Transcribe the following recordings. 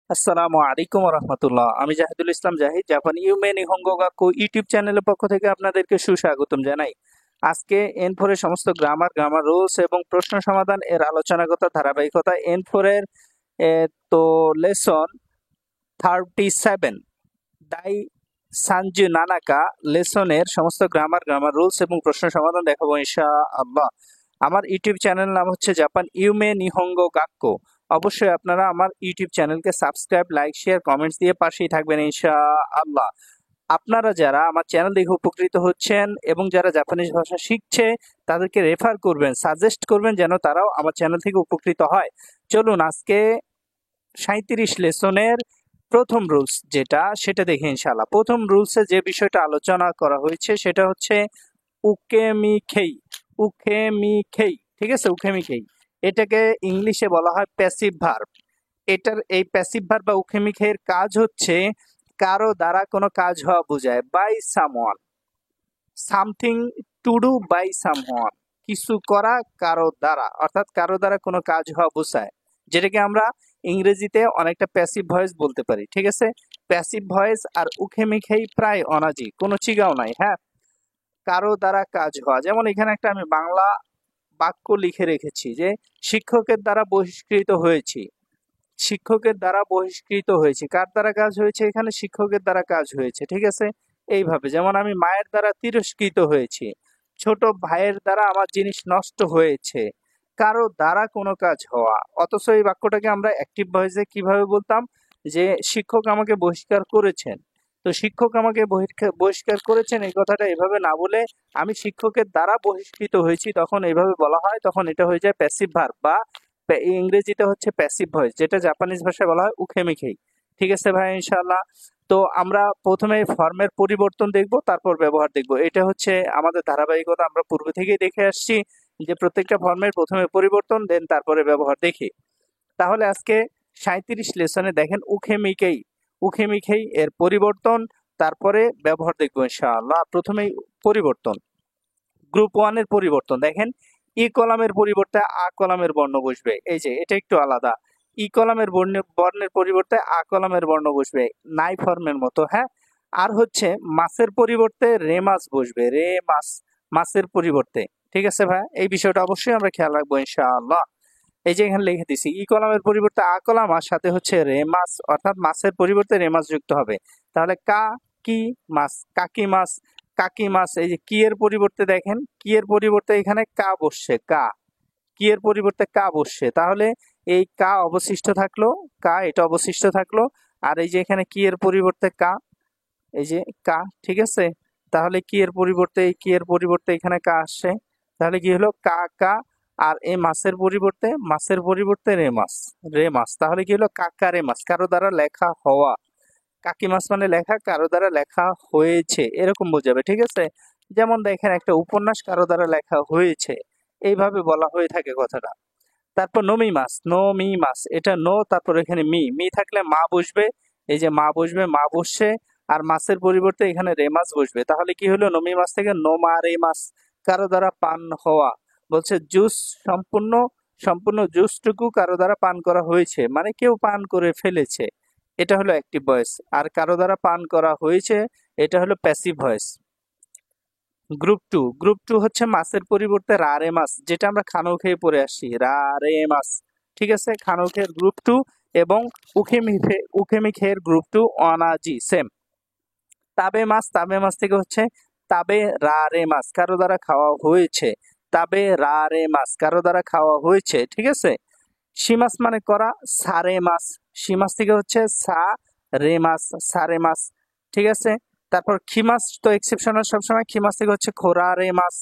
আসসালামু আলাইকুম রহমতুল্লাহ। আমি জাহিদুল ইসলাম জাহিদ, জাপান ইউমে নিহঙ্গো গাক্কু ইউটিউব চ্যানেলের পক্ষ থেকে আপনাদেরকে সুস্বাগতম জানাই। আজকে N4 এর সমস্ত গ্রামার রুলস এবং প্রশ্ন সমাধান এর আলোচনাগত ধারাবাহিকতা N4 এর তো লেসন 37 দাই সানজু নানাকা লেসনের সমস্ত গ্রামার রুলস এবং প্রশ্ন সমাধান দেখাবো ইনশাআল্লাহ। আমার ইউটিউব চ্যানেল নাম হচ্ছে জাপান ইউমে নিহঙ্গো গাক্কো। অবশ্যই আপনারা আমার ইউটিউব চ্যানেলকে সাবস্ক্রাইব, লাইক, শেয়ার, কমেন্টস দিয়ে পাশেই থাকবেন ইনশাআল্লাহ। আপনারা যারা আমার চ্যানেল দেখে উপকৃত হচ্ছেন এবং যারা জাপানিজ ভাষা শিখছে তাদেরকে রেফার করবেন, সাজেস্ট করবেন যেন তারাও আমার চ্যানেল থেকে উপকৃত হয়। চলুন আজকে 37 লেসনের প্রথম রুলস সেটা দেখে ইনশাআল্লাহ। প্রথম রুলসে যে বিষয়টা আলোচনা করা হয়েছে সেটা হচ্ছে উকেমিখেই। উকেমিখেই, ঠিক আছে, উকেমিখেই। এটাকে ইংলিশে বলা হয় প্যাসিভ ভার্ব। এই প্যাসিভ ভার্ব বা উকেমিখেইয়ের কাজ হচ্ছে কারো দ্বারা কোনো কাজ হওয়া বোঝায়, by someone. Something to do by someone, কিছু করা কারো দ্বারা, অর্থাৎ কারো দ্বারা কোনো কাজ হওয়া বোঝায়, যেটাকে আমরা ইংরেজিতে অনেকটা প্যাসিভ ভয়েস বলতে পারি। ঠিক আছে, প্যাসিভ ভয়েস আর উখেমিখেই প্রায় অনাজি, কোনো চিগাও নাই। হ্যাঁ, কারো দ্বারা কাজ হওয়া, যেমন এখানে একটা আমি বাংলা বাক্য লিখে রেখেছি যে শিক্ষকের দ্বারা বহিষ্কৃত হয়েছি। শিক্ষকের দ্বারা বহিষ্কৃত হয়েছে, কার দ্বারা কাজ হয়েছে? এখানে শিক্ষকের দ্বারা কাজ হয়েছে। ঠিক আছে, এইভাবে যেমন আমি মায়ের দ্বারা তিরস্কৃত হয়েছি, ছোট ভাইয়ের দ্বারা আমার জিনিস নষ্ট হয়েছে, কারো দ্বারা কোনো কাজ হওয়া। অথচ এই বাক্যটাকে আমরা অ্যাক্টিভ ভয়েসে কিভাবে বলতাম? যে শিক্ষক আমাকে বহিষ্কার করেছেন। তো শিক্ষক আমাকে বহিষ্কার করেছেন এই কথাটা এভাবে না বলে আমি শিক্ষকের দ্বারা বহিষ্কৃত হয়েছি, তখন এইভাবে বলা হয়, তখন এটা হয়ে যায় প্যাসিভ ভার্ব বা ইংরেজিতে হচ্ছে প্যাসিভ ভয়েস, যেটা জাপানিজ ভাষায় বলা হয় উখেমিখেই। ঠিক আছে ভাই, ইনশাআল্লাহ। তো আমরা প্রথমে ফর্মের পরিবর্তন দেখব, তারপর ব্যবহার দেখব। এটা হচ্ছে আমাদের ধারাবাহিকতা, আমরা পূর্ব থেকেই দেখে আসছি যে প্রত্যেকটা ফর্মের প্রথমে পরিবর্তন, দেন তারপরে ব্যবহার দেখি। তাহলে আজকে 37 লেসনে দেখেন উখেমিকেই। উখেমিখেই এর পরিবর্তন, তারপরে ব্যবহার দেখবো ইনশাআল্লাহ। প্রথমেই পরিবর্তন, গ্রুপ 1 এর পরিবর্তন দেখেন। ই কলামের পরিবর্তে আ কলামের বর্ণ বসবে। এই যে এটা একটু আলাদা, ই কলামের বর্ণের পরিবর্তে আ কলামের বর্ণ বসবে, নাই ফর্মের মতো। হ্যাঁ, আর হচ্ছে মাছের পরিবর্তে রে মাছ বসবে, রে মাছ, মাছের পরিবর্তে। ঠিক আছে ভাই, এই বিষয়টা অবশ্যই আমরা খেয়াল রাখবো ইনশাআল্লাহ। এই যে এখানে লিখে দিছি ই কলামের পরিবর্তে আ কলাম, আর সাথে হচ্ছে রে মাছ, অর্থাৎ মাছের পরিবর্তে রে মাছ যুক্ত হবে। তাহলে কা কি মাছ, কাকি মাছ, কাকি মাছ। এই যে কি এর পরিবর্তে দেখেন, কি এর পরিবর্তে এখানে কা বসছে, কা, কি এর পরিবর্তে কা বসছে। তাহলে এই কা অবশিষ্ট থাকলো, কা এটা অবশিষ্ট থাকলো। আর এই যে এখানে কি এর পরিবর্তে কা, এই যে কা। ঠিক আছে, তাহলে কি এর পরিবর্তে, এই কি এর পরিবর্তে এখানে কা আসছে, তাহলে কি হলো কা কা। আর এই মাছের পরিবর্তে রে মাছ, রে মাছ। তাহলে কি হলো কাকা রে মাছ, কারো দ্বারা লেখা হওয়া। কাকি মাছ মানে লেখা, কারো দ্বারা লেখা হয়েছে, এরকম বোঝাবে। ঠিক আছে, যেমন দেখেন একটা উপন্যাস কারো দ্বারা লেখা হয়েছে, এইভাবে বলা হয়ে থাকে কথাটা। তারপর নমি মাছ, নমি মাছ, এটা নো, তারপর এখানে মি, মি থাকলে মা বসবে। এই যে মা বসবে, মা বসছে। আর মাছের পরিবর্তে এখানে রে মাছ বসবে। তাহলে কি হলো, নমি মাছ থেকে নোমা রে মাছ, কারো দ্বারা পান হওয়া। বলছে জুস সম্পূর্ণ, সম্পূর্ণ জুসটুকু কারো দ্বারা পান করা হয়েছে, মানে কেউ পান করে ফেলেছে। এটা হলো অ্যাক্টিভ ভয়েস। আর কারো দ্বারা পান করা হয়েছে, এটা হলো প্যাসিভ ভয়েস। গ্রুপ টু হচ্ছে মাছের পরিবর্তে রারে মাছ, যেটা আমরা খানৌ খেয়ে পড়ে আসছি, রারে মাছ। ঠিক আছে, খানৌ খেয়ের গ্রুপ টু এবং উখেমিখের গ্রুপ টু অনাজি, সেম। তাবে মাছ থেকে হচ্ছে তাবে রারে মাছ, কারো দ্বারা খাওয়া হয়েছে, তাবে রারে মাছ, কারো দ্বারা খাওয়া হয়েছে। ঠিক আছে, শিমাস মানে করা, সারে মাছ, শিমাস থেকে হচ্ছে সা রে মাছ, সারে মাছ। ঠিক আছে, তারপর খিমাস তো এক্সেপশনাল সবসময়, খিমাস থেকে হচ্ছে খোরা রে মাছ,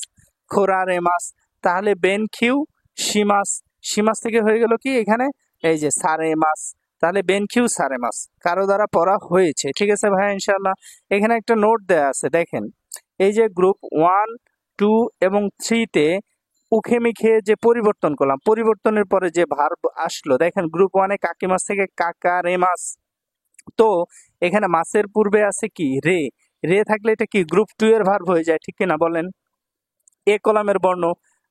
খোরা রে মাছ। তাহলে বেন খিউ শিমাস, শিমাস থেকে হয়ে গেল কি এখানে, এই যে সারে মাছ। তাহলে বেন খিউ সারে মাছ, কারো দ্বারা পড়া হয়েছে। ঠিক আছে ভাই, ইনশাল্লাহ। এখানে একটা নোট দেয়া আছে দেখেন, এই যে গ্রুপ 1, 2 এবং 3-তে উখেমিখে যে পরিবর্তন করলাম, পরিবর্তনের পরে যে ভার্ব আসলো, দেখেন গ্রুপ 1-এ কাকি মাছ থেকে কাকা রে মাছ। তো এখানে মাছের পূর্বে আছে কি রে, রে থাকলে এটা কি গ্রুপ 2 এর ভার্ব হয়ে যায়, ঠিক কিনা বলেন? এ কলামের বর্ণ।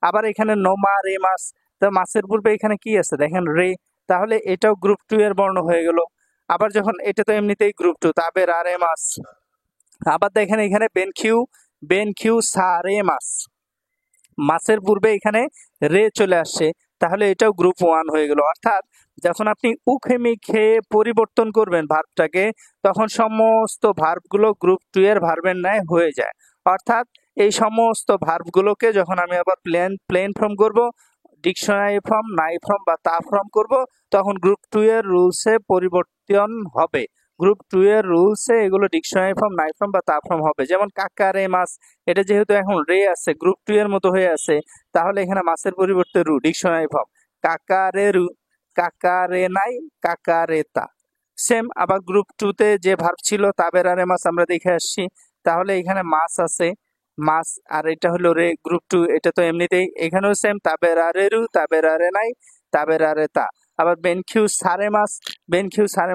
আবার এখানে নোমা রে মাছ, তো মাছের পূর্বে এখানে কি আছে দেখেন রে, তাহলে এটাও গ্রুপ 2 এর বর্ণ হয়ে গেল। আবার যখন এটা তো এমনিতেই গ্রুপ টু, তাবের আরে মাস। আবার দেখেন এখানে বেনকিউ সারে মাস, মাসের পূর্বে এখানে রে চলে আসছে, তাহলে এটাও গ্রুপ ওয়ান হয়ে গেল। অর্থাৎ যখন আপনি উখেমি খেয়ে পরিবর্তন করবেন ভার্বটাকে, তখন সমস্ত ভার্বগুলো গ্রুপ টু এর ভার্বের ন্যায় হয়ে যায়। অর্থাৎ এই সমস্ত ভার্বগুলোকে যখন আমি আবার প্লেন ফর্ম করব, ডিকশনারি ফর্ম, নাই ফর্ম বা তা ফর্ম করব, তখন গ্রুপ টু এর রুলসে পরিবর্তন হবে। গ্রুপ টু এর রুলসে এগুলো ডিকশনারি ফর্ম, নাই ফর্ম বা তা ফর্ম হবে। যেমন কাকারে মাস, এটা যেহেতু এখন রে আছে, গ্রুপ টু এর মতো হয়ে আছে, তাহলে এখানে মাসের পরিবর্তে রু, ডিকশনারি ফর্ম। কাকারে রু, কাকারে নাই, কাকারে তা। সেম আবার গ্রুপ টু তে যে ভার্ব ছিল তাবের আরে মাস আমরা দেখে আসছি, তাহলে এখানে মাস আছে, মাস, আর এটা হলো রে, গ্রুপ টু, এটা তো এমনিতেই এখানেও সেম, তাবের আরে রু, তাবের আরে নাই, তাবের আরে তা। আবার বেনকিউ সারে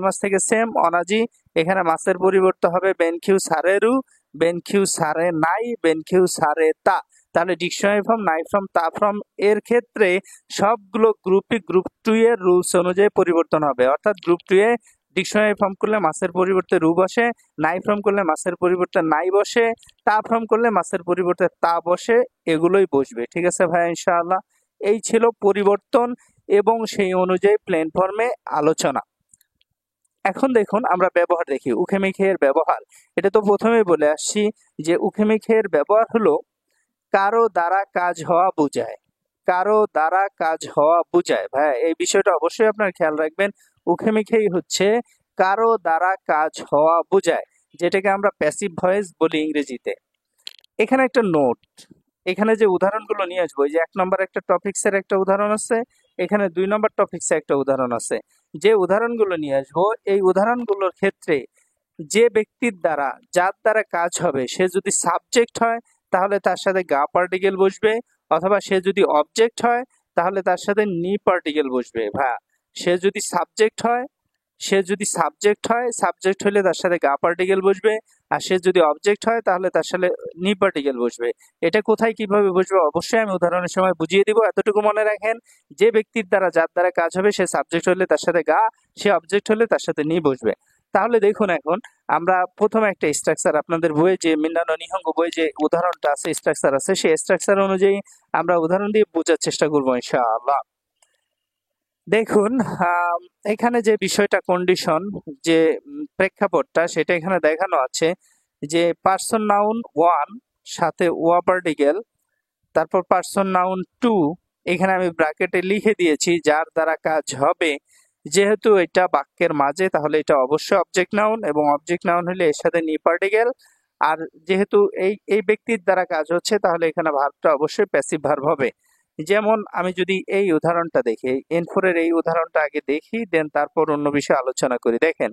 মাস থেকে সেম অনাজি, এখানে মাসের পরিবর্তে হবে বেনকিউ সারে রু, বেনকিউ সারে নাই, বেনকিউ সারে তা। তাহলে ডিকশনারি ফর্ম, নাই ফর্ম, তা ফর্ম এর ক্ষেত্রে সবগুলো গ্রুপই গ্রুপ টু এর রুলস অনুযায়ী পরিবর্তন হবে। অর্থাৎ গ্রুপ টু এ ডিকশনারি ফর্ম করলে মাসের পরিবর্তে রু বসে, নাই ফর্ম করলে মাসের পরিবর্তে নাই বসে, তা ফর্ম করলে মাসের পরিবর্তে তা বসে, এগুলোই বসবে। ঠিক আছে ভাই, ইনশাআল্লাহ। এই ছিল পরিবর্তন এবং সেই অনুযায়ী প্লেন ফর্মে আলোচনা। এখন দেখুন আমরা ব্যবহার দেখি, উখেমিখে এর ব্যবহার। এটা তো প্রথমেই বলে আসছি যে উখেমিখে এর ব্যবহার হলো কারো দ্বারা কাজ হওয়া বোঝায়, কারো দ্বারা কাজ হওয়া বোঝায়। ভাই এই বিষয়টা অবশ্যই আপনার খেয়াল রাখবেন, উখেমিখেই হচ্ছে কারো দ্বারা কাজ হওয়া বোঝায়, যেটাকে আমরা প্যাসিভ ভয়েস বলি ইংরেজিতে। এখানে একটা নোট, এখানে যে উদাহরণগুলো নিয়ে আসবো, এই যে 1 নম্বর একটা টপিক্সের একটা উদাহরণ আছে, এখানে 2 নম্বর টপিক্সে একটা উদাহরণ আছে। যে উদাহরণগুলো নিয়ে আসবো, এই উদাহরণগুলোর ক্ষেত্রে যে ব্যক্তির দ্বারা, যার দ্বারা কাজ হবে, সে যদি সাবজেক্ট হয় তাহলে তার সাথে গা পার্টিকেল বসবে, অথবা সে যদি অবজেক্ট হয় তাহলে তার সাথে নি পার্টিকেল বসবে। ভাইয়া সে যদি সাবজেক্ট হয়, সাবজেক্ট হলে তার সাথে গা পার্টিকেল বসবে, আর সে যদি অবজেক্ট হয় তাহলে তার সাথে নি পার্টিকেল বসবে। এটা কোথায় কিভাবে বসবে অবশ্যই আমি উদাহরণের সময় বুঝিয়ে দিব, এতটুকু মনে রাখেন। যে ব্যক্তির দ্বারা, যার দ্বারা কাজ হবে, সে সাবজেক্ট হলে তার সাথে গা, সে অবজেক্ট হলে তার সাথে নি বসবে। তাহলে দেখুন এখন আমরা প্রথমে একটা স্ট্রাকচার, আপনাদের বইয়ে যে মিন্নানো নিহঙ্গ বই যে উদাহরণটা আছে, স্ট্রাকচার আছে, সেই স্ট্রাকচার অনুযায়ী আমরা উদাহরণ দিয়ে বোঝার চেষ্টা করবো ইনশাআল্লাহ। দেখুন এখানে যে বিষয়টা, কন্ডিশন, যে প্রেক্ষাপটটা, সেটা এখানে দেখানো আছে যে পার্সন নাউন 1 সাথে ওয়া পার্টিকেল, তারপর পার্সন নাউন 2, এখানে আমি ব্র্যাকেটে লিখে দিয়েছি যার দ্বারা কাজ হবে। যেহেতু এটা বাক্যের মাঝে, তাহলে এটা অবশ্যই অবজেক্ট নাউন, এবং অবজেক্ট নাউন হলে এর সাথে নি পার্টিকেল। আর যেহেতু এই ব্যক্তির দ্বারা কাজ হচ্ছে, তাহলে এখানে ভার্বটা অবশ্যই প্যাসিভ ভার্ব হবে। যেমন আমি যদি এই উদাহরণটা দেখি, N4 এর এই উদাহরণটা আগে দেখি, দেন তারপর অন্য বিষয়ে আলোচনা করি। দেখেন,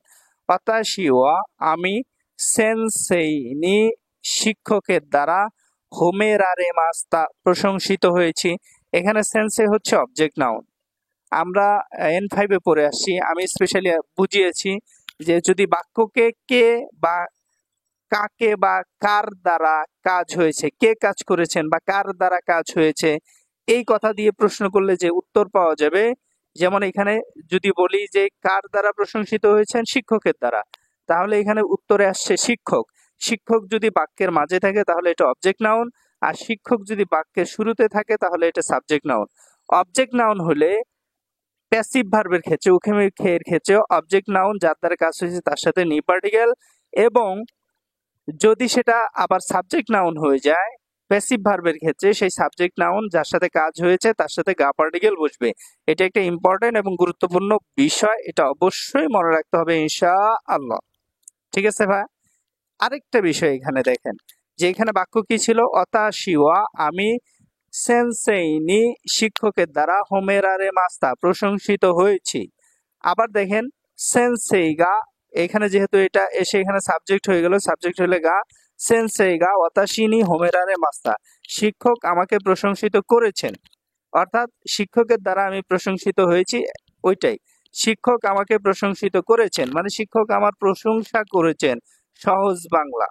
ওয়াতাশি ওয়া আমি সেনসেই নি শিক্ষকের দ্বারা হোমেরারে মাস্তা প্রশংসিত হয়েছি। এখানে সেন্সে হচ্ছে অবজেক্ট নাউন। আমরা N5 এ পড়ে আসছি, আমি স্পেশালি বুঝিয়েছি যে যদি বাক্যকে কে বা কাকে বা কার দ্বারা কাজ হয়েছে, কে কাজ করেছেন বা কার দ্বারা কাজ হয়েছে, এই কথা দিয়ে প্রশ্ন করলে যে উত্তর পাওয়া যাবে। যেমন এখানে যদি বলি যে কার দ্বারা প্রশংসিত হয়েছেন, শিক্ষকের দ্বারা, তাহলে এখানে উত্তরে আসছে শিক্ষক। শিক্ষক যদি বাক্যের মাঝে থাকে তাহলে এটা অবজেক্ট নাউন, আর শিক্ষক যদি বাক্যের শুরুতে থাকে তাহলে এটা সাবজেক্ট নাউন। অবজেক্ট নাউন হলে প্যাসিভ ভার্বের ক্ষেত্রে, উখেমিখে এর ক্ষেত্রে অবজেক্ট নাউন যার দ্বারা কাজ হয়েছে তার সাথে নি পার্টিকেল, এবং যদি সেটা আবার সাবজেক্ট নাউন হয়ে যায় প্যাসিভ ভার্বের ক্ষেত্রে, সেই সাবজেক্ট নাউন যার সাথে কাজ হয়েছে তার সাথে গা পার্টিকেল বসবে। এটা একটা ইম্পর্টেন্ট এবং গুরুত্বপূর্ণ বিষয়, এটা অবশ্যই মনে রাখতে হবে ইনশাআল্লাহ। ঠিক আছে ভাই, আরেকটা বিষয় এখানে দেখেন যে এখানে বাক্য কি ছিল, অতাশিওয়া আমি সেনসেইনি শিক্ষকের দ্বারা হোমেরারে মাস্তা প্রশংসিত হয়েছি। আবার দেখেন সেনসেইগা, এখানে যেহেতু এটা এসে এখানে সাবজেক্ট হয়ে গেল, সাবজেক্ট হলে গা, সেনসেইগা ওয়াতাশিনি হোমেরারে মাস্তা, শিক্ষক আমাকে প্রশংসিত করেছেন। অর্থাৎ শিক্ষকের দ্বারা আমি প্রশংসিত হয়েছি, ওইটাই শিক্ষক আমাকে প্রশংসিত করেছেন, মানে শিক্ষক আমার প্রশংসা করেছেন, সহজ বাংলা।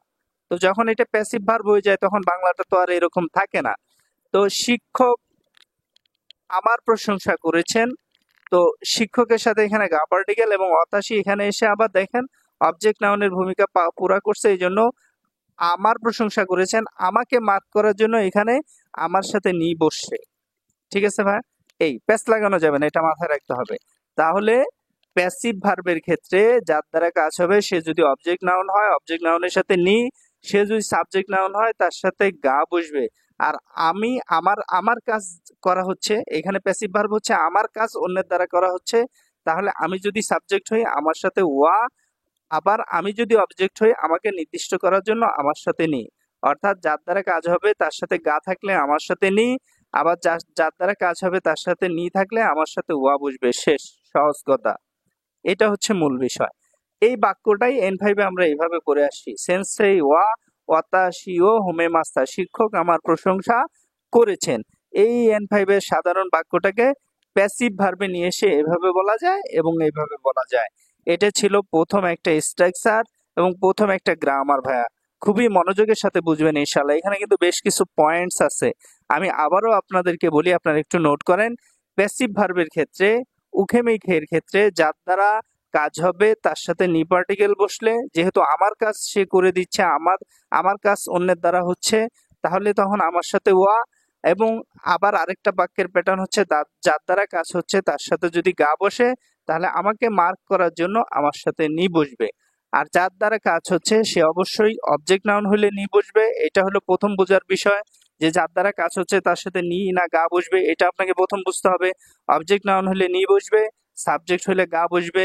তো যখন এটা প্যাসিভ ভার্ব হয়ে যায় তখন বাংলাটা তো আর এরকম থাকে না। তো শিক্ষক আমার প্রশংসা করেছেন, তো শিক্ষকের সাথে এখানে গা পার্টিকেল এবং অতাশি এখানে এসে আবার দেখেন অবজেক্ট নাউনের ভূমিকা পুরা করছে, এই জন্য আমার প্রশংসা করেছেন, আমাকে মার্ক করার জন্য এখানে আমার সাথে নি বসছে। ঠিক আছে ভাই, এই প্যাস লাগানো যাবে না, এটা মাথায় রাখতে হবে। তাহলে প্যাসিভ ভার্বের ক্ষেত্রে যার দ্বারা কাজ হবে সে যদি অবজেক্ট নাউন হয় অবজেক্ট নাউনের সাথে নি, সে যদি সাবজেক্ট নাউন হয় তার সাথে গা বসবে। আর আমি আমার কাজ করা হচ্ছে, এখানে প্যাসিভ ভার্ব হচ্ছে আমার কাজ অন্যের দ্বারা করা হচ্ছে, তাহলে আমি যদি সাবজেক্ট হই আমার সাথে ওয়া, আবার আমি যদি অবজেক্ট হই আমাকে নির্দিষ্ট করার জন্য আমার সাথে নি। অর্থাৎ যার দ্বারা কাজ হবে তার সাথে গা থাকলে আমার সাথে নি, আবার যার দ্বারা কাজ হবে তার সাথে নি থাকলে আমার সাথে ওয়া বসবে। শেষ, সহজ কথা। এটা হচ্ছে মূল বিষয়। এই বাক্যটাই N5 এ আমরা এইভাবে করে আসছি, সেন্সেই ওয়া ওয়াতাশিও হোমে মাস্তা, শিক্ষক আমার প্রশংসা করেছেন। এই N5 এর সাধারণ বাক্যটাকে প্যাসিভ ভার্বে নিয়ে এসে এভাবে বলা যায় এবং এইভাবে বলা যায়। এটা ছিল প্রথম একটা স্ট্রাকচার এবং প্রথম একটা গ্রামার ভাইয়া, খুবই মনোযোগের সাথে বুঝবেন ইনশাআল্লাহ। এখানে কিন্তু বেশ কিছু পয়েন্টস আছে, আমি আবারও আপনাদেরকে বলি, আপনারা একটু নোট করেন। প্যাসিভ ভার্বের ক্ষেত্রে উখেমিখের ক্ষেত্রে যার দ্বারা কাজ হবে তার সাথে নি পার্টিকেল বসলে, যেহেতু আমার কাজ সে করে দিচ্ছে, আমার কাজ অন্যের দ্বারা হচ্ছে, তাহলে তখন আমার সাথে ওয়া। এবং আবার আরেকটা বাক্যের প্যাটার্ন হচ্ছে যার দ্বারা কাজ হচ্ছে তার সাথে যদি গা বসে তাহলে আমাকে মার্ক করার জন্য আমার সাথে নি বসবে। আর যার দ্বারা কাজ হচ্ছে সে অবশ্যই অবজেক্ট নাউন হলে নি বসবে। এটা হলো প্রথম বোঝার বিষয়, যে যার দ্বারা কাজ হচ্ছে তার সাথে নি না গা বসবে, এটা আপনাকে প্রথম বুঝতে হবে। অবজেক্ট নাউন হলে নি বসবে, সাবজেক্ট হলে গা বসবে।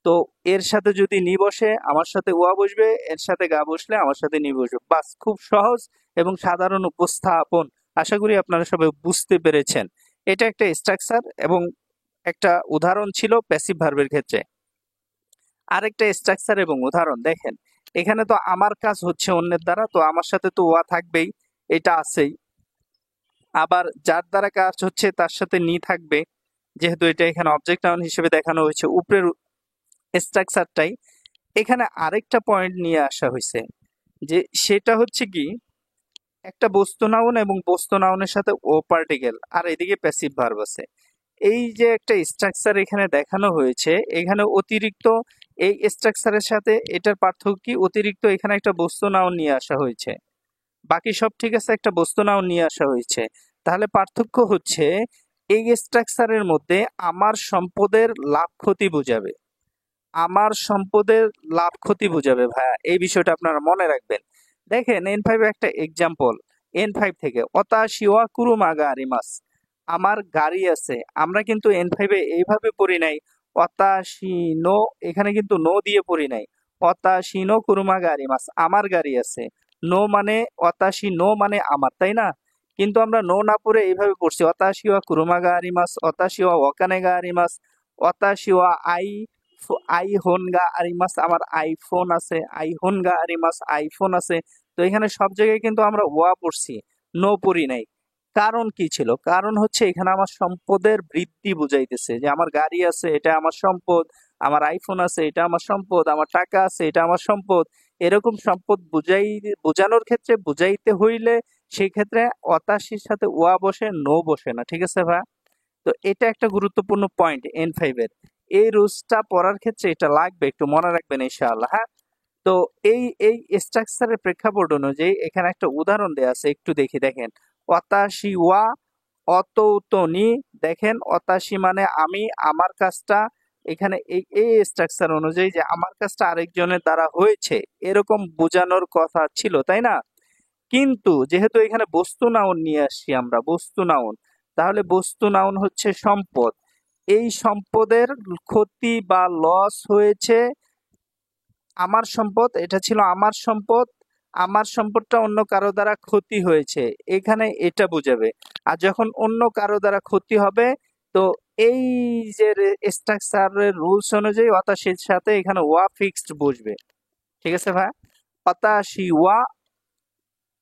তো এর সাথে যদি নি বসে আমার সাথে ওয়া বসবে, এর সাথে গা বসলে আমার সাথে নি বসবে। বাস, খুব সহজ এবং সাধারণ উপস্থাপন। আশা করি আপনারা সবাই বুঝতে পেরেছেন। এটা একটা স্ট্রাকচার এবং একটা উদাহরণ ছিল প্যাসিভ ভার্বের ক্ষেত্রে। আরেকটা স্ট্রাকচার এবং উদাহরণ দেখেন, এখানে তো আমার কাজ হচ্ছে অন্যের দ্বারা, তো আমার সাথে তো ওয়া থাকবেই, এটা আছেই। আবার যার দ্বারা কাজ হচ্ছে তার সাথে নি থাকবে, যেহেতু এটা এখানে অবজেক্ট নাউন হিসেবে দেখানো হয়েছে উপরের স্ট্রাকচারটাই। এখানে আরেকটা পয়েন্ট নিয়ে আসা হয়েছে, যে সেটা হচ্ছে কি একটা বস্তু নাউন এবং বস্তু নাউনের সাথে ও পার্টিকেল, আর এদিকে প্যাসিভ ভার্ব আছে। এই যে একটা স্ট্রাকচার এখানে দেখানো হয়েছে, এখানে অতিরিক্ত এই স্ট্রাকচারের সাথে এটার পার্থক্য কি, অতিরিক্ত এখানে একটা বস্তু নাউন নিয়ে আসা হয়েছে। বাকি সব ঠিক আছে, একটা বস্তু নাউন নিয়ে আসা হয়েছে। তাহলে পার্থক্য হচ্ছে এই স্ট্রাকচারের মধ্যে আমার সম্পদের লাভ ক্ষতি বোঝাবে, আমার সম্পদের লাভ ক্ষতি বোঝাবে ভাইয়া, এই বিষয়টা আপনারা মনে রাখবেন। দেখেন N5 একটা এক্সাম্পল, N5 থেকে অতাশিওয়া কুরুমাগা আরিমাস, আমার গাড়ি আছে। আমরা কিন্তু N5 এইভাবে পড়ি নাই অতাশিনো, এখানে কিন্তু নো দিয়ে পড়ি নাই। অতাশিনো কুরুমাগা আরিমাস, আমার গাড়ি আছে। নো মানে অতাশি, নো মানে আমার, তাই না? কিন্তু আমরা নো না পড়ে এইভাবে পড়ছি অতাশিওয়া কুরুমাগা আরিমাস, অতাশিওয়া ওয়াকানেগা আরিমাস, অতাশিওয়া আইহোনগা আরিমাস, আমার আইফোন আছে। আইহোনগা আরিমাস, আইফোন আছে। তো এখানে সব জায়গায় কিন্তু আমরা ওয়া পড়ছি, নো পড়ি নাই। কারণ কি ছিল? কারণ হচ্ছে এখানে আমার সম্পদের বৃদ্ধি বুঝাইতেছে, যে আমার গাড়ি আছে এটা আমার সম্পদ, আমার আইফোন আছে এটা আমার সম্পদ, আমার টাকা আছে এটা আমার সম্পদ। এরকম সম্পদ বোঝানোর ক্ষেত্রে, বুঝাইতে হইলে সেই ক্ষেত্রে অতাশির সাথে ওয়া বসে, নো বসে না। ঠিক আছে ভাই? তো এটা একটা গুরুত্বপূর্ণ পয়েন্ট N5 এর। এই রুলসটা পড়ার ক্ষেত্রে এটা লাগবে, একটু মনে রাখবেন ইনশাআল্লাহ। হ্যাঁ, তো এই স্ট্রাকচারের প্রেক্ষাপট অনুযায়ী এখানে একটা উদাহরণ দেয়া আছে, একটু দেখেন। অতাশি ওয়া অতৌতনি, দেখেন অতাশি মানে আমি, আমার কাজটা এখানে এই স্ট্রাকচার অনুযায়ী যে আমার কাজটা আরেকজনের দ্বারা হয়েছে, এরকম বোঝানোর কথা ছিল, তাই না? কিন্তু যেহেতু এখানে বস্তু নাউন নিয়ে আসছি আমরা, বস্তু নাউন, তাহলে বস্তু নাউন হচ্ছে সম্পদ। এই সম্পদের ক্ষতি বা লস হয়েছে, আমার সম্পদ, এটা ছিল আমার সম্পদ, আমার সম্পদটা অন্য কারো দ্বারা ক্ষতি হয়েছে, এখানে এটা বুঝাবে। আর যখন অন্য কারো দ্বারা ক্ষতি হবে, তো এই যে স্ট্রাকচারের রুলস অনুযায়ী অতাশির সাথে এখানে ওয়া ফিক্সড বসবে। ঠিক আছে ভাই? অতাশি ওয়া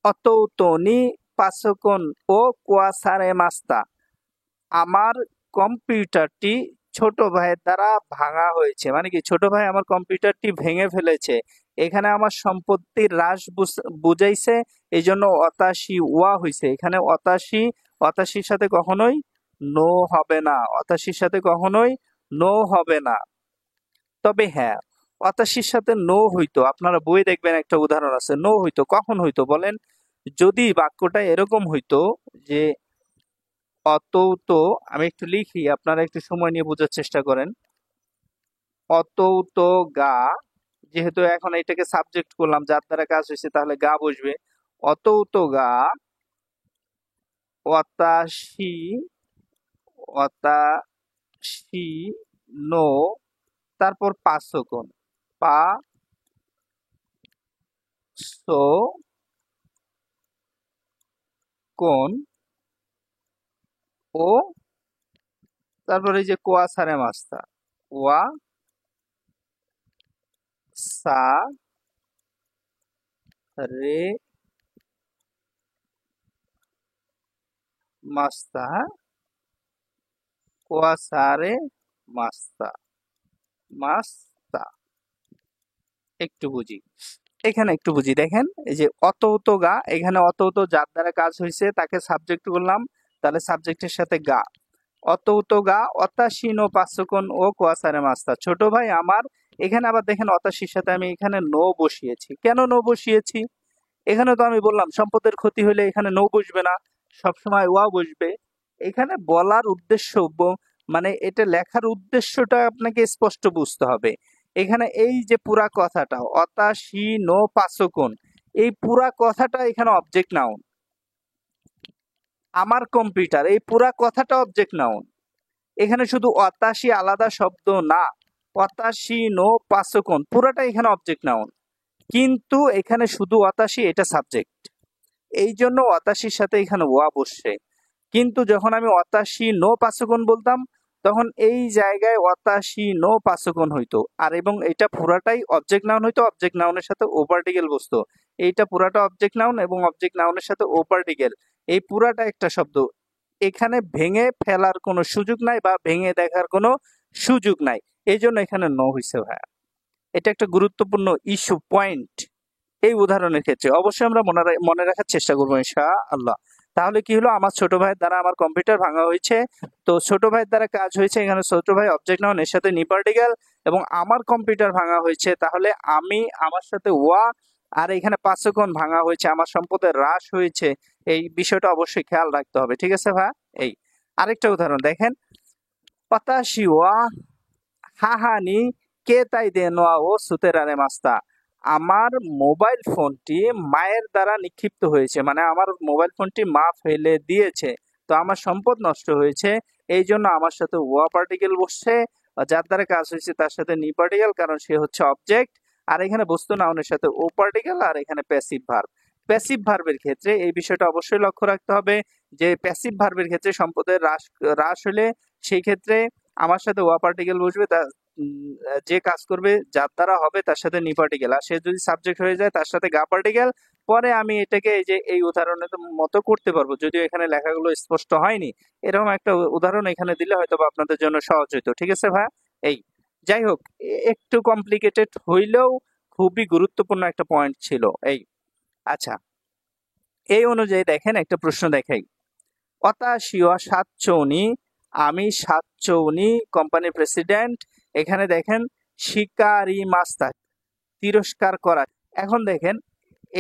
অতৌতনি পাসকন ও কোয়াসারে মাস্তা, আমার কম্পিউটারটি ছোট ভাইয়ের দ্বারা ভাঙা হয়েছে। মানে কি, ছোট ভাই আমার কম্পিউটারটি ভেঙে ফেলেছে। এখানে আমার সম্পত্তির হ্রাস বুঝাইছে, এই জন্য অতাশি ওয়া হয়েছে। এখানে অতাশির সাথে কখনোই নো হবে না, অতাশির সাথে কখনোই নো হবে না। তবে হ্যাঁ, অতাশির সাথে নো হইতো, আপনারা বই দেখবেন একটা উদাহরণ আছে, নো হইতো, কখন হইতো বলেন? যদি বাক্যটা এরকম হইতো যে অতৌতো, আমি একটু লিখি, আপনারা একটু সময় নিয়ে বোঝার চেষ্টা করেন। অতৌতো গা, যেহেতু এখন এটাকে সাবজেক্ট করলাম, যার দ্বারা কাজ হয়েছে, তাহলে গা বসবে। অতৌতো গা অতাশি, অতাশি নো, তারপর পাঁচকোণ, পা সো কোণ ও, তারপরে এই যে কোয়া সারে মাস্তা, ওয়া সা রে মাস্তা, কোয়া সারে মাস্তা, মাস্তা। একটু বুঝি, এখানে একটু বুঝি, দেখেন এই যে অতৌত গা, এখানে অতৌত যার দ্বারা কাজ হয়েছে তাকে সাবজেক্ট করলাম, তাহলে সাবজেক্টের সাথে গা। অতৌত গা অতাশিনো পাঁচকোণ ও কোয়াসারে মাস্তা, ছোট ভাই আমার। এখানে আবার দেখেন অতাশির সাথে আমি এখানে নো বসিয়েছি। কেন নো বসিয়েছি? এখানে তো আমি বললাম সম্পদের ক্ষতি হলে এখানে নো বসবে না, সবসময় ওয়া বসবে। এখানে বলার উদ্দেশ্য মানে এটা লেখার উদ্দেশ্যটা আপনাকে স্পষ্ট বুঝতে হবে। এখানে এই যে পুরা কথাটা অতাশি নো পাঁচকোণ, এই পুরা কথাটা এখানে অবজেক্ট নাউন। আমার কম্পিউটার, এই পুরা কথাটা অবজেক্ট নাউন। এখানে শুধু অতাশি আলাদা শব্দ না, অতাশি নো পাঁচকোণ পুরাটা এখানে অবজেক্ট নাউন, কিন্তু এখানে শুধু অতাশি এটা সাবজেক্ট। এই জন্য অতাশির সাথে এখানে ওয়া বসছে। কিন্তু যখন আমি অতাশি নো পাঁচকোণ বলতাম, তখন এই জায়গায় অতাশি নো পাঁচকোণ হইতো, আর এবং এটা পুরাটাই অবজেক্ট নাউন হইতো, অবজেক্ট নাউনের সাথে ও পার্টিকেল বসতো। এইটা পুরাটা অবজেক্ট নাউন এবং অবজেক্ট নাউনের সাথে ও পার্টিকেল, এই পুরাটা একটা শব্দ। এখানে ভেঙে ফেলার কোনো সুযোগ নাই বা ভেঙে দেখার কোনো সুযোগ নাই, এই জন্য এখানে নো হইছে ভাইয়া। এটা একটা গুরুত্বপূর্ণ ইস্যু পয়েন্ট। এই উদাহরণের ক্ষেত্রে অবশ্যই আমরা মনে রাখার চেষ্টা করবো ইনশাআল্লাহ। তাহলে কি হলো, আমার ছোট ভাইয়ের দ্বারা আমার কম্পিউটার ভাঙা হয়েছে, তো ছোট ভাইয়ের দ্বারা কাজ হয়েছে, এখানে ছোট ভাই অবজেক্ট নাউন, এর সাথে নি পার্টিকেল, এবং আমার কম্পিউটার ভাঙা হয়েছে, তাহলে আমি আমার সাথে ওয়া, আর এখানে পাঁচকোণ ভাঙা হয়েছে, আমার সম্পদের হ্রাস হয়েছে, এই বিষয়টা অবশ্যই খেয়াল রাখতে হবে। ঠিক আছে ভাই? এই আরেকটা উদাহরণ দেখেন, পাতাশি ওয়া হাহানি কে তাই দেনোয়া ও সুতেরারে মাস্তা, আমার মোবাইল ফোনটি মায়ের দ্বারা নিক্ষিপ্ত হয়েছে, মানে আমার মোবাইল ফোনটি মা ফেলে দিয়েছে, তো আমার সম্পদ নষ্ট হয়েছে, এই জন্য আমার সাথে ওয়া পার্টিকেল বসছে, যার দ্বারা কাজ হয়েছে তার সাথে নি পার্টিকেল, কারণ সে হচ্ছে অবজেক্ট, আর এখানে বস্তু নাউনের সাথে ও পার্টিকেল, আর এখানে প্যাসিভ ভার্ব। প্যাসিভ ভার্বের ক্ষেত্রে এই বিষয়টা অবশ্যই লক্ষ্য রাখতে হবে যে প্যাসিভ ভার্বের ক্ষেত্রে সম্পদের হ্রাস হলে সেই ক্ষেত্রে আমার সাথে ওয়া পার্টিকেল বসবে, যে কাজ করবে যার দ্বারা হবে তার সাথে নি পার্টিকেল, আর সে যদি সাবজেক্ট হয়ে যায় তার সাথে গা পার্টিকেল। পরে আমি এটাকে এই যে এই উদাহরণের মতো করতে পারবো, যদিও এখানে লেখাগুলো স্পষ্ট হয়নি। এরকম একটা উদাহরণ এখানে দিলে হয়তো আপনাদের জন্য সহজ হইতো। ঠিক আছে ভাই? এই যাই হোক, একটু কমপ্লিকেটেড হইলেও খুবই গুরুত্বপূর্ণ একটা পয়েন্ট ছিল। এই আচ্ছা, এই অনুযায়ী দেখেন একটা প্রশ্ন দেখাই। অতাশিও সাতচৌনি, আমি সাতচৌনি কোম্পানির প্রেসিডেন্ট। এখানে দেখেন শিকারি মাস্তা, তিরস্কার করা। এখন দেখেন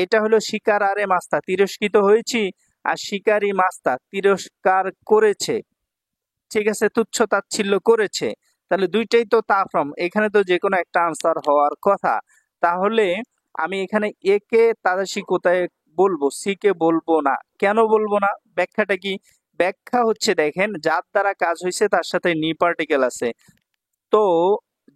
এটা হলো শিকার আরে মাস্তা, তিরস্কৃত হয়েছি, আর শিকারি মাস্তা তিরস্কার করেছে। ঠিক আছে, তুচ্ছ তাচ্ছিল্য করেছে, তাহলে দুইটাই তো তা ফ্রম, এখানে তো যে কোনো একটা আনসার হওয়ার কথা। তাহলে আমি এখানে এ কে তাদাসি কোথায় বলবো, সি কে বলবো না। কেন বলবো না? ব্যাখ্যাটা কি? ব্যাখ্যা হচ্ছে দেখেন, যার দ্বারা কাজ হয়েছে তার সাথে নি পার্টিকেল আছে, তো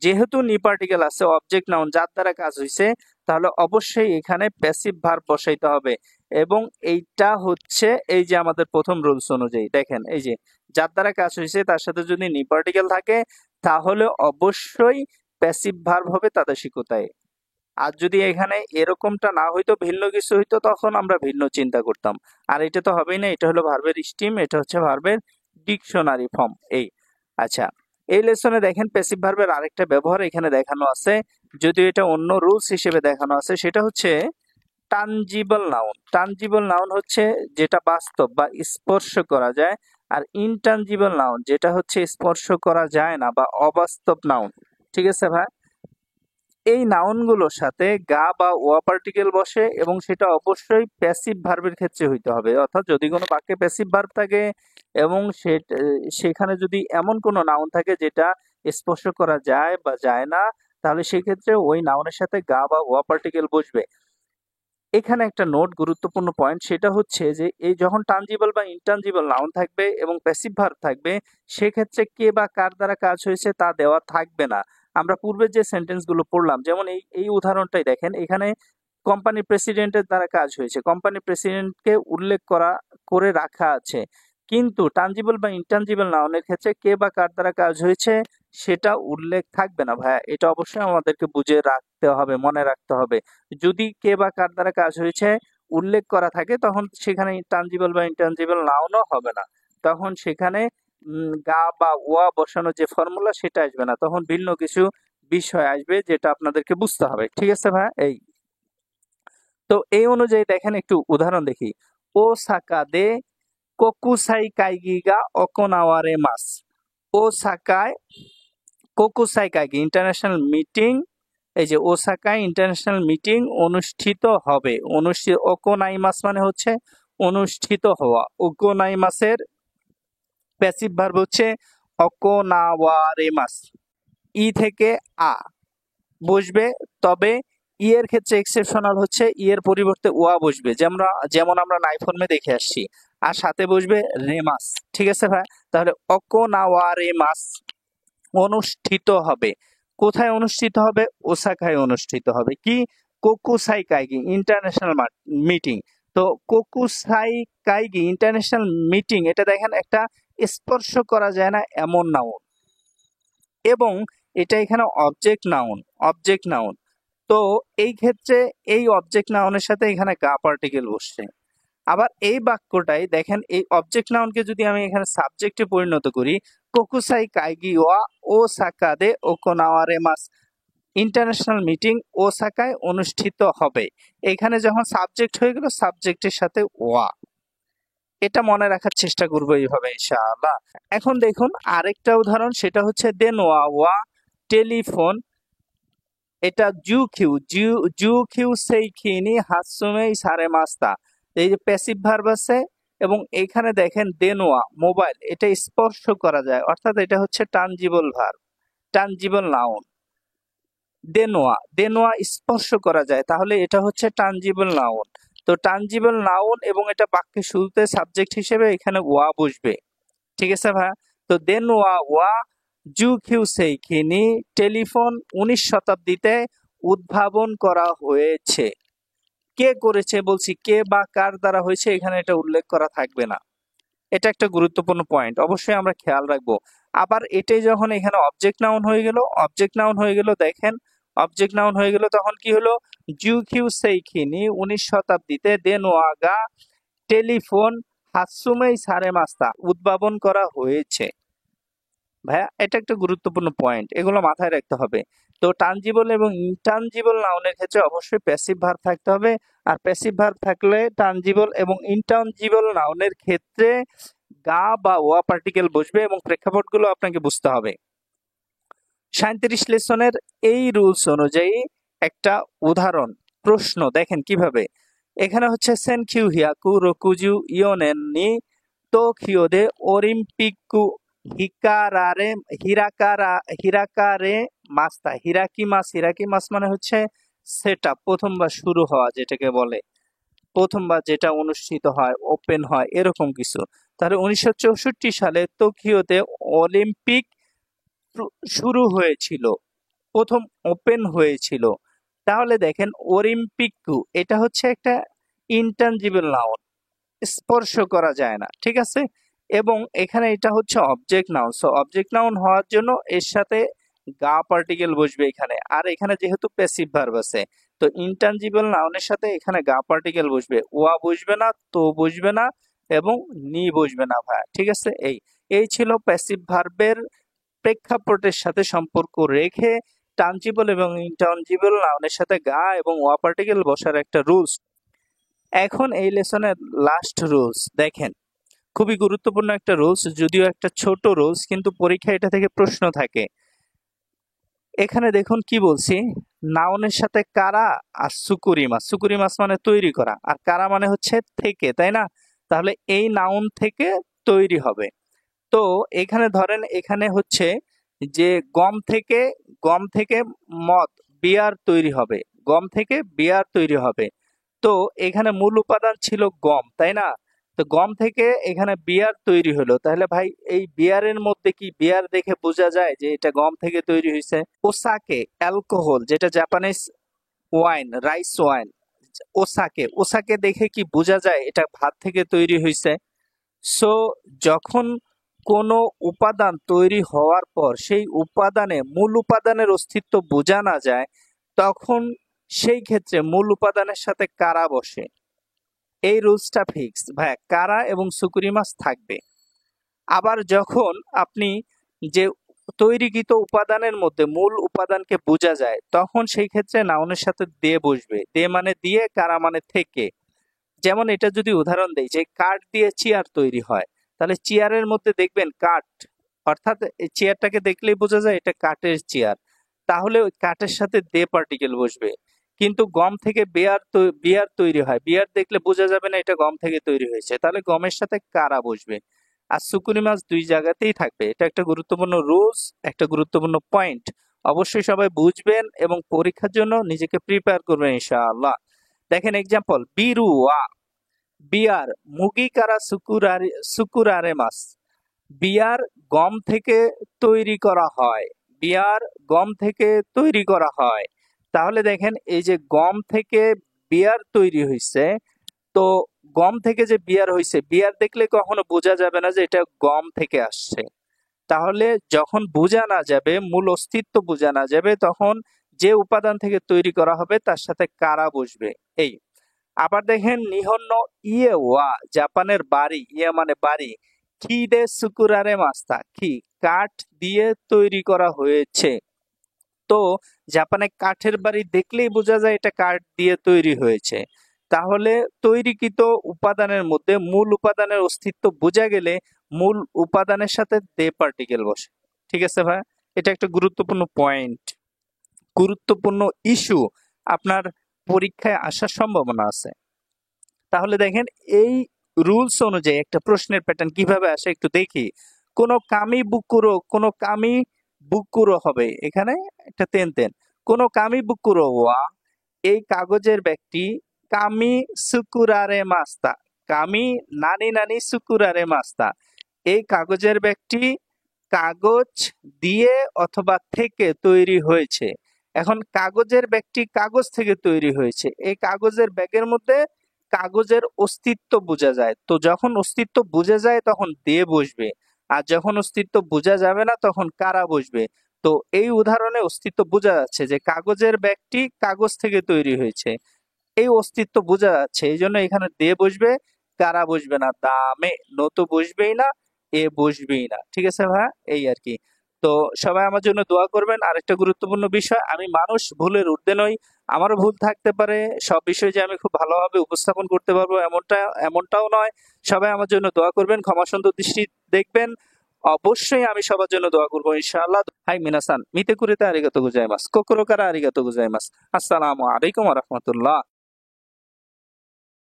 যেহেতু নি পার্টিকেল আছে, অবজেক্ট নাউন, যার দ্বারা কাজ হয়েছে, তাহলে অবশ্যই এখানে প্যাসিভ ভার্ব বসাইতে হবে। এবং এইটা হচ্ছে এই যে আমাদের প্রথম রুলস অনুযায়ী দেখেন, এই যে যার দ্বারা কাজ হয়েছে তার সাথে যদি নি পার্টিকেল থাকে তাহলে অবশ্যই প্যাসিভ ভার্ব হবে তাদাসিকতায়। আর যদি এখানে এরকমটা না হইতো, ভিন্ন কিছু হইতো, তখন আমরা ভিন্ন চিন্তা করতাম। আর এটা তো হবেই না, এটা হলো ভার্বের স্টিম, এটা হচ্ছে ভার্বের ডিকশনারি ফর্ম। এই আচ্ছা, এই লেসনে দেখেন প্যাসিভ ভার্বের আরেকটা ব্যবহার এখানে দেখানো আছে, যদিও এটা অন্য রুলস হিসেবে দেখানো আছে, সেটা হচ্ছে টানজিবল নাউন। টানজিবল নাউন হচ্ছে যেটা বাস্তব বা স্পর্শ করা যায়, আর ইনটানজিবল নাউন যেটা হচ্ছে স্পর্শ করা যায় না বা অবাস্তব নাউন, ঠিক আছে ভাই? এই নাউনগুলোর সাথে গা বা ওয়া পার্টিকেল বসে এবং সেটা অবশ্যই প্যাসিভ ভার্বের ক্ষেত্রে হইতে হবে। অর্থাৎ যদি কোনো বাক্যে প্যাসিভ ভার্ব থাকে এবং সেখানে যদি এমন কোনো নাউন থাকে যেটা স্পর্শ করা যায় বা যায় না, তাহলে সেক্ষেত্রে ওই নাউনের সাথে গা বা ওয়া পার্টিকেল বসবে। এখানে একটা নোট, গুরুত্বপূর্ণ পয়েন্ট, সেটা হচ্ছে যে এই যখন টানজিবল বা ইনটানজিবল নাউন থাকবে এবং প্যাসিভ ভার্ব থাকবে, সেক্ষেত্রে কে বা কার দ্বারা কাজ হয়েছে তা দেওয়া থাকবে না। আমরা পূর্বে যে সেন্টেন্স গুলো পড়লাম, যেমন এই এই উদাহরণটাই দেখেন, এখানে কোম্পানি প্রেসিডেন্টের দ্বারা কাজ হয়েছে, কোম্পানি প্রেসিডেন্টকে উল্লেখ করে রাখা আছে। কিন্তু টানজিবল বা ইনটানজিবল নাউনের ক্ষেত্রে কে বা কার দ্বারা কাজ হয়েছে সেটা উল্লেখ থাকবে না ভাইয়া। এটা অবশ্যই আমাদেরকে বুঝে রাখতে হবে, মনে রাখতে হবে। যদি কে বা কার দ্বারা কাজ হয়েছে উল্লেখ করা থাকে, তখন সেখানে টানজিবল বা ইনটানজিবল নাউনও হবে না। তখন সেখানে গা বা ওয়া বসানো যে ফর্মুলা সেটা আসবে না, তখন ভিন্ন কিছু বিষয় আসবে যেটা আপনাদেরকে বুঝতে হবে। ঠিক আছে ভাই? তো এই অনুযায়ী দেখেন, একটু উদাহরণ দেখি। ও সাকা দে কোকুসাই কাইগিগা অকোনাওয়ারে মাস। ও সাকায় কোকুসাই কাইগি ইন্টারন্যাশনাল মিটিং, এই যে ওসাকায় ইন্টারন্যাশনাল মিটিং অনুষ্ঠিত হবে। ওকোনাইমাস মানে হচ্ছে অনুষ্ঠিত হওয়া। ওকোনাইমাসের প্যাসিভ ভার্ব হচ্ছে অকোনাওয়ারেমাস। ই থেকে আ বসবে, তবে ই এর ক্ষেত্রে এক্সেপশনাল হচ্ছে ই এর পরিবর্তে ওয়া বসবে, যেমন আমরা নাই ফর্মে দেখে আসছি। আর সাথে বসবে রেমাস। ঠিক আছে ভাই? তাহলে অকোনাওয়ারেমাস অনুষ্ঠিত হবে। কোথায় অনুষ্ঠিত হবে? ওসাকায় অনুষ্ঠিত হবে। কি? কোকুসাই কাইগি ইন্টারন্যাশনাল মিটিং। তো কোকুসাই কাইগি ইন্টারন্যাশনাল মিটিং, এটা দেখেন একটা স্পর্শ করা যায় না এমন নাউন, এবং এটা এখানে অবজেক্ট নাউন। তো এই ক্ষেত্রে এই অবজেক্ট নাউনের সাথে এখানে গা পার্টিকেল বসছে। আবার এই বাক্যটাই দেখেন, এই অবজেক্ট নাউনকে যদি আমি এখানে সাবজেক্টে পরিণত করি, কোকুসাই কাইগি ওয়া ওসাকাদে ওকোনাওয়ারেমাস, ইন্টারন্যাশনাল মিটিং ওসাকায় অনুষ্ঠিত হবে। এখানে যখন সাবজেক্ট হয়ে গেল, সাবজেক্টের সাথে ওয়া, এটা মনে রাখার চেষ্টা করবো এইভাবে ইনশাআল্লাহ। এখন দেখুন আরেকটা উদাহরণ, সেটা হচ্ছে দেনোয়া ওয়া টেলিফোন, এটা জু কিউ সেইখিনি হাসুমেই সারে মাস্তা। এই যে প্যাসিভ ভার্ব আছে এবং এইখানে দেখেন দেনোয়া মোবাইল, এটা স্পর্শ করা যায়, অর্থাৎ এটা হচ্ছে টানজিবল ভার্ব, টানজিবল নাউন। দেনোয়া স্পর্শ করা যায়, তাহলে এটা হচ্ছে টানজিবল নাউন। তো টানজিবল নাউন এবং এটা বাক্যের শুরুতে সাবজেক্ট হিসেবে এখানে ওয়া বসবে। ঠিক আছে ভাই? তো ওয়া জুকিউসেইখিনি টেলিফোন 19 শতাব্দীতে উদ্ভাবন করা হয়েছে। কে করেছে বলছি, কে বা কার দ্বারা হয়েছে এখানে এটা উল্লেখ করা থাকবে না। এটা একটা গুরুত্বপূর্ণ পয়েন্ট, অবশ্যই আমরা খেয়াল রাখবো। আবার এটাই যখন এখানে অবজেক্ট নাউন হয়ে গেল, দেখেন অবজেক্ট নাউন হয়ে গেল, তখন কি হলো? জুকিউসেইখিনি 19 শতাব্দীতে দেনোয়াগা টেলিফোন হাতসুমেই সারে মাস্তা উদ্ভাবন করা হয়েছে। ভাইয়া, এটা একটা গুরুত্বপূর্ণ পয়েন্ট, এগুলো মাথায় রাখতে হবে। তো টানজিবল এবং ইনটানজিবল নাউনের ক্ষেত্রে অবশ্যই প্যাসিভ ভার্ব থাকতে হবে। আর প্যাসিভ ভার্ব থাকলে টানজিবল এবং ইনটানজিবল নাউনের ক্ষেত্রে গা বা ওয়া পার্টিকেল বসবে, এবং প্রেক্ষাপটগুলো আপনাকে বুঝতে হবে। 37 লেসনের এই রুলস অনুযায়ী একটা উদাহরণ প্রশ্ন দেখেন কিভাবে। এখানে হচ্ছে সেনকিউ হিয়াকু রকুজু ইয়োনেন নি টোকিওদে অলিম্পিকু হিরাকারে মাস্তা। হিরাকি মাস মানে হচ্ছে সেট আপ, প্রথমবার শুরু হওয়া, যেটাকে বলে প্রথমবার যেটা অনুষ্ঠিত হয়, ওপেন হয়, এরকম কিছু। তাহলে 1964 সালে টোকিওতে অলিম্পিক শুরু হয়েছিল, প্রথম ওপেন হয়েছিল। তাহলে দেখেন অলিম্পিকু, এটা হচ্ছে একটা ইনটানজিবল নাউন, স্পর্শ করা যায় না। ঠিক আছে? এবং এখানে এটা হচ্ছে object noun. So object noun হওয়ার জন্য এর সাথে গা পার্টিকেল বসবে এখানে। আর এখানে যেহেতু প্যাসিভ ভার্ব আছে, তো ইনটানজিবল নাউনের সাথে এখানে গা পার্টিকেল বসবে, ওয়া বসবে না, তো বসবে না, এবং নি বসবে না ভাই। ঠিক আছে? এই ছিল প্যাসিভ ভার্বের প্রেক্ষাপটের সাথে সম্পর্ক রেখে টানজিবল এবং ইনটানজিবল নাউনের সাথে গা এবং ওয়া পার্টিকেল বসার একটা রুলস। এখন এই লেসনের লাস্ট রুলস দেখেন। খুবই গুরুত্বপূর্ণ একটা রুলস, যদিও একটা ছোট রুলস, কিন্তু পরীক্ষায় এটা থেকে প্রশ্ন থাকে। এখানে দেখুন কি বলছি, নাউনের সাথে কারা আর সুকুরি মাছ। সুকুরি মাছ মানে তৈরি করা, আর কারা মানে হচ্ছে থেকে, তাই না? তাহলে এই নাউন থেকে তৈরি হবে। তো এখানে ধরেন, এখানে হচ্ছে যে গম থেকে মদ, বিয়ার তৈরি হবে, গম থেকে বিয়ার তৈরি হবে। তো এখানে মূল উপাদান ছিল গম, তাই না? তো গম থেকে এখানে বিয়ার তৈরি হলো, তাহলে ভাই এই বিয়ারের মধ্যে কি বিয়ার দেখে বোঝা যায় যে এটা গম থেকে তৈরি হয়েছে? ওসাকে, অ্যালকোহল, যেটা জাপানিজ ওয়াইন, রাইস ওয়াইন, ওসাকে, ওসাকে দেখে কি বোঝা যায় এটা ভাত থেকে তৈরি হয়েছে? সো যখন কোনো উপাদান তৈরি হওয়ার পর সেই উপাদানে মূল উপাদানের অস্তিত্ব বোঝা না যায়, তখন সেই ক্ষেত্রে মূল উপাদানের সাথে কারা বসে। এই রুলসটা ফিক্স ভাই, কারা এবং সুকুরি মাছ থাকবে। আবার যখন আপনি যে তৈরিকৃত উপাদানের মধ্যে মূল উপাদানকে বোঝা যায়, তখন সেই ক্ষেত্রে নাউনের সাথে দে বসবে। দে মানে দিয়ে, কারা মানে থেকে। যেমন এটা যদি উদাহরণ দেই, যে কাঠ দিয়ে চেয়ার তৈরি হয়, তাহলে চেয়ারের মধ্যে দেখবেন কাঠ, অর্থাৎ এই চেয়ারটাকে দেখলেই বোঝা যায় এটা কাঠের চেয়ার, তাহলে ওই কাঠের সাথে দে পার্টিকেল বসবে। কিন্তু গম থেকে বিয়ার তৈরি হয়, বিয়ার দেখলে বোঝা যাবে না এটা গম থেকে তৈরি হয়েছে, তাহলে গমের সাথে কারা বসবে। আর সুকুনি মাছ দুই জায়গাতেই থাকবে। এটা একটা গুরুত্বপূর্ণ রুলস, একটা গুরুত্বপূর্ণ পয়েন্ট। অবশ্যই সবাই বুঝবেন এবং পরীক্ষার জন্য নিজেকে প্রিপেয়ার করবেন ইনশাআল্লাহ। দেখেন এক্সাম্পল, বিরুয়া, বিয়ার, মুগিকারা সুকুরারে মাছ। বিয়ার গম থেকে তৈরি করা হয়, বিয়ার গম থেকে তৈরি করা হয়। তাহলে দেখেন এই যে গম থেকে বিয়ার তৈরি হয়েছে, তো গম থেকে যে বিয়ার হয়েছে, বিয়ার দেখলে কখনো বোঝা যাবে না যে এটা গম থেকে আসছে। তাহলে যখন বোঝা না যাবে, মূল অস্তিত্ব বোঝা না যাবে, তখন যে উপাদান থেকে তৈরি করা হবে তার সাথে কারা বসবে। এই আবার দেখেন নিহন্ন ইয়ে ওয়া, জাপানের বাড়ি, ইয়ে মানে বাড়ি, কি দে সুকুরারে মাস্তা, কি কাঠ দিয়ে তৈরি করা হয়েছে। তো জাপানে কাঠের বাড়ি দেখলেই বোঝা যায় এটা কাঠ দিয়ে তৈরি হয়েছে। তাহলে তৈরিকৃত উপাদানের মধ্যে মূল উপাদানের অস্তিত্ব বোঝা গেলে মূল উপাদানের সাথে দে পার্টিকেল বসে। ঠিক আছে ভাই, এটা একটা গুরুত্বপূর্ণ পয়েন্ট, গুরুত্বপূর্ণ ইস্যু, আপনার পরীক্ষায় আসার সম্ভাবনা আছে। তাহলে দেখেন এই রুলস অনুযায়ী একটা প্রশ্নের প্যাটার্ন কিভাবে আসে একটু দেখি। কোন কামি বুকুরো হবে, এখানে একটা তেন তেন, কোন কামি বুকুরো ওয়া, এই কাগজের ব্যক্তি, কামি সুকুরারে মাস্তা, কামি নানি নানি সুকুরারে মাস্তা, এই কাগজের ব্যক্তি কাগজ দিয়ে অথবা থেকে তৈরি হয়েছে। এখন কাগজের ব্যাগটি কাগজ থেকে তৈরি হয়েছে, এই কাগজের ব্যাগের মধ্যে কাগজের অস্তিত্ব বোঝা যায়। তো যখন অস্তিত্ব বোঝা যায় তখন দে বসবে, আর যখন অস্তিত্ব বোঝা যাবে না তখন কারা বসবে। তো এই উদাহরণে অস্তিত্ব বোঝা যাচ্ছে যে কাগজের ব্যাগটি কাগজ থেকে তৈরি হয়েছে, এই অস্তিত্ব বোঝা যাচ্ছে, এই জন্য এখানে দে বসবে, কারা বসবে না। দামে নত বসবেই না, এ বসবেই না। ঠিক আছে ভাই, এই আর কি। তো সবাই আমার জন্য দোয়া করবেন। আরেকটা গুরুত্বপূর্ণ বিষয়, আমি মানুষ, ভুলের ঊর্ধ্বে নই, আমারও ভুল থাকতে পারে। সব বিষয় যে আমি খুব ভালোভাবে উপস্থাপন করতে পারবো এমনটাও নয়। সবাই আমার জন্য দোয়া করবেন, ক্ষমা সুন্দর দৃষ্টি দেখবেন। অবশ্যই আমি সবার জন্য দোয়া করবো ইনশাআল্লাহ। হাই মিনাসান মিতে কুরিতে আরিগাতো গুজাইমাস, কোকোরো কারা আরিগাতো গুজাইমাস। আসসালামু আলাইকুম ওয়া রাহমাতুল্লাহ।